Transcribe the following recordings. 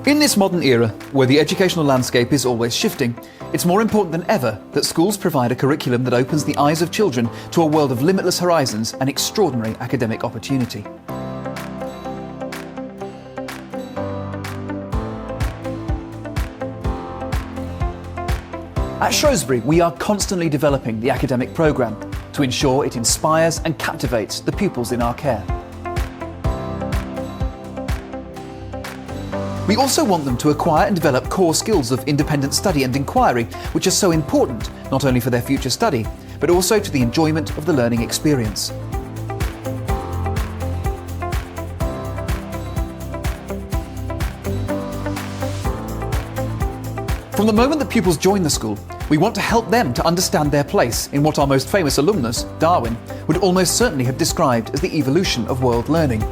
In this modern era, where the educational landscape is always shifting, it's more important than ever that schools provide a curriculum that opens the eyes of children to a world of limitless horizons and extraordinary academic opportunity. At Shrewsbury, we are constantly developing the academic programme to ensure it inspires and captivates the pupils in our care. We also want them to acquire and develop core skills of independent study and inquiry, which are so important not only for their future study, but also to the enjoyment of the learning experience. From the moment that pupils join the school, we want to help them to understand their place in what our most famous alumnus, Darwin, would almost certainly have described as the evolution of world learning.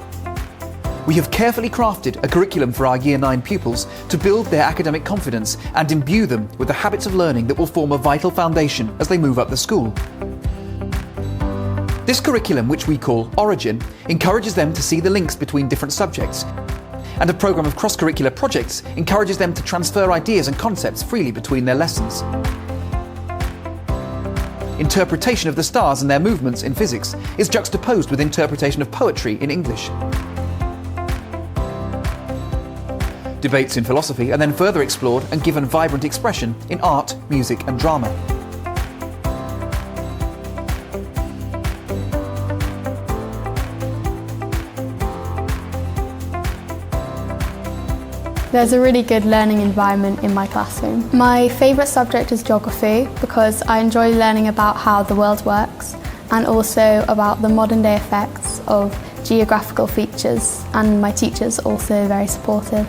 We have carefully crafted a curriculum for our Year 9 pupils to build their academic confidence and imbue them with the habits of learning that will form a vital foundation as they move up the school. This curriculum, which we call Origin, encourages them to see the links between different subjects, and a programme of cross-curricular projects encourages them to transfer ideas and concepts freely between their lessons. Interpretation of the stars and their movements in physics is juxtaposed with interpretation of poetry in English. Debates in philosophy are then further explored and given vibrant expression in art, music and drama. There's a really good learning environment in my classroom. My favourite subject is geography because I enjoy learning about how the world works and also about the modern day effects of geographical features, and my teacher's also very supportive.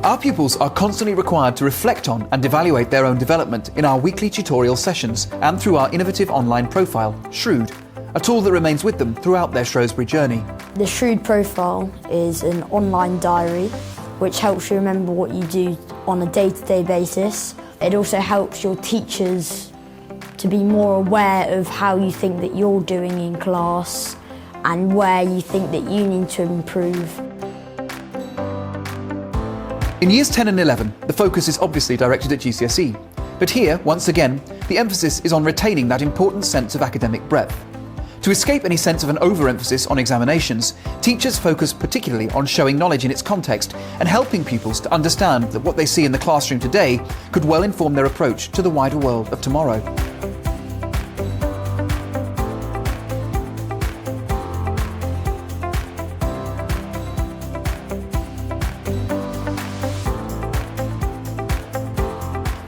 Our pupils are constantly required to reflect on and evaluate their own development in our weekly tutorial sessions and through our innovative online profile, Shrewd, a tool that remains with them throughout their Shrewsbury journey. The Shrewd profile is an online diary which helps you remember what you do on a day-to-day basis. It also helps your teachers to be more aware of how you think that you're doing in class and where you think that you need to improve. In years 10 and 11, the focus is obviously directed at GCSE, but here, once again, the emphasis is on retaining that important sense of academic breadth. To escape any sense of an overemphasis on examinations, teachers focus particularly on showing knowledge in its context and helping pupils to understand that what they see in the classroom today could well inform their approach to the wider world of tomorrow.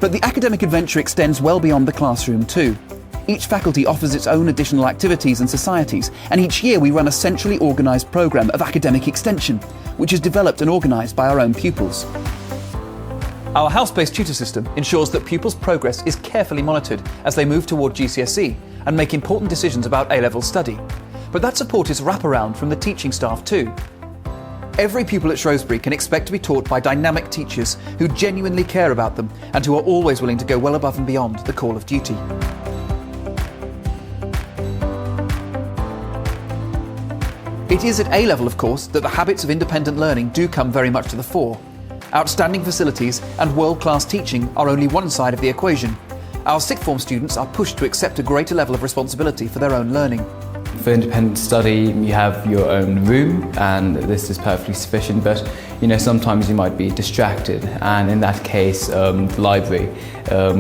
But the academic adventure extends well beyond the classroom too. Each faculty offers its own additional activities and societies, and each year we run a centrally organised programme of academic extension, which is developed and organised by our own pupils. Our house-based tutor system ensures that pupils' progress is carefully monitored as they move toward GCSE and make important decisions about A-level study. But that support is wraparound from the teaching staff too. Every pupil at Shrewsbury can expect to be taught by dynamic teachers who genuinely care about them and who are always willing to go well above and beyond the call of duty. It is at A-level, of course, that the habits of independent learning do come very much to the fore. Outstanding facilities and world-class teaching are only one side of the equation. Our sixth form students are pushed to accept a greater level of responsibility for their own learning. For independent study, you have your own room, and this is perfectly sufficient, but sometimes you might be distracted, and in that case, the library,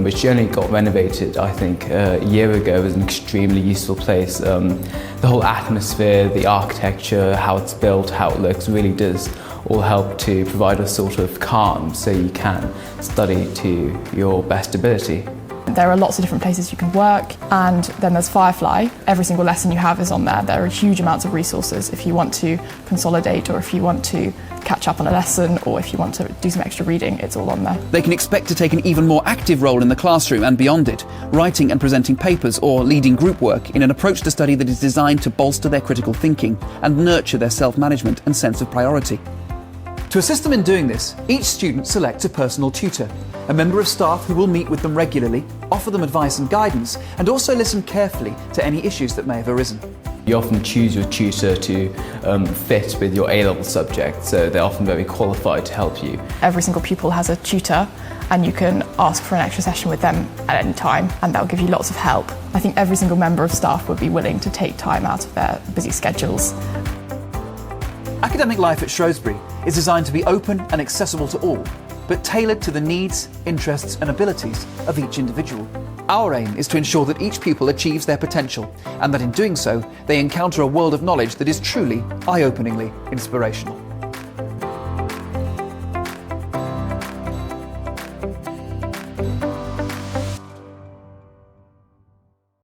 which only got renovated, I think, a year ago, is an extremely useful place. The whole atmosphere, the architecture, how it's built, how it looks, really does all help to provide a sort of calm so you can study to your best ability. There are lots of different places you can work, and then there's Firefly. Every single lesson you have is on there. There are huge amounts of resources if you want to consolidate, or if you want to catch up on a lesson, or if you want to do some extra reading, it's all on there. They can expect to take an even more active role in the classroom and beyond it, writing and presenting papers or leading group work in an approach to study that is designed to bolster their critical thinking and nurture their self-management and sense of priority. To assist them in doing this, each student selects a personal tutor, a member of staff who will meet with them regularly, offer them advice and guidance, and also listen carefully to any issues that may have arisen. You often choose your tutor to fit with your A-level subject, so they're often very qualified to help you. Every single pupil has a tutor, and you can ask for an extra session with them at any time, and that'll give you lots of help. I think every single member of staff would be willing to take time out of their busy schedules. Academic life at Shrewsbury is designed to be open and accessible to all, but tailored to the needs, interests and abilities of each individual. Our aim is to ensure that each pupil achieves their potential, and that in doing so, they encounter a world of knowledge that is truly eye-openingly inspirational.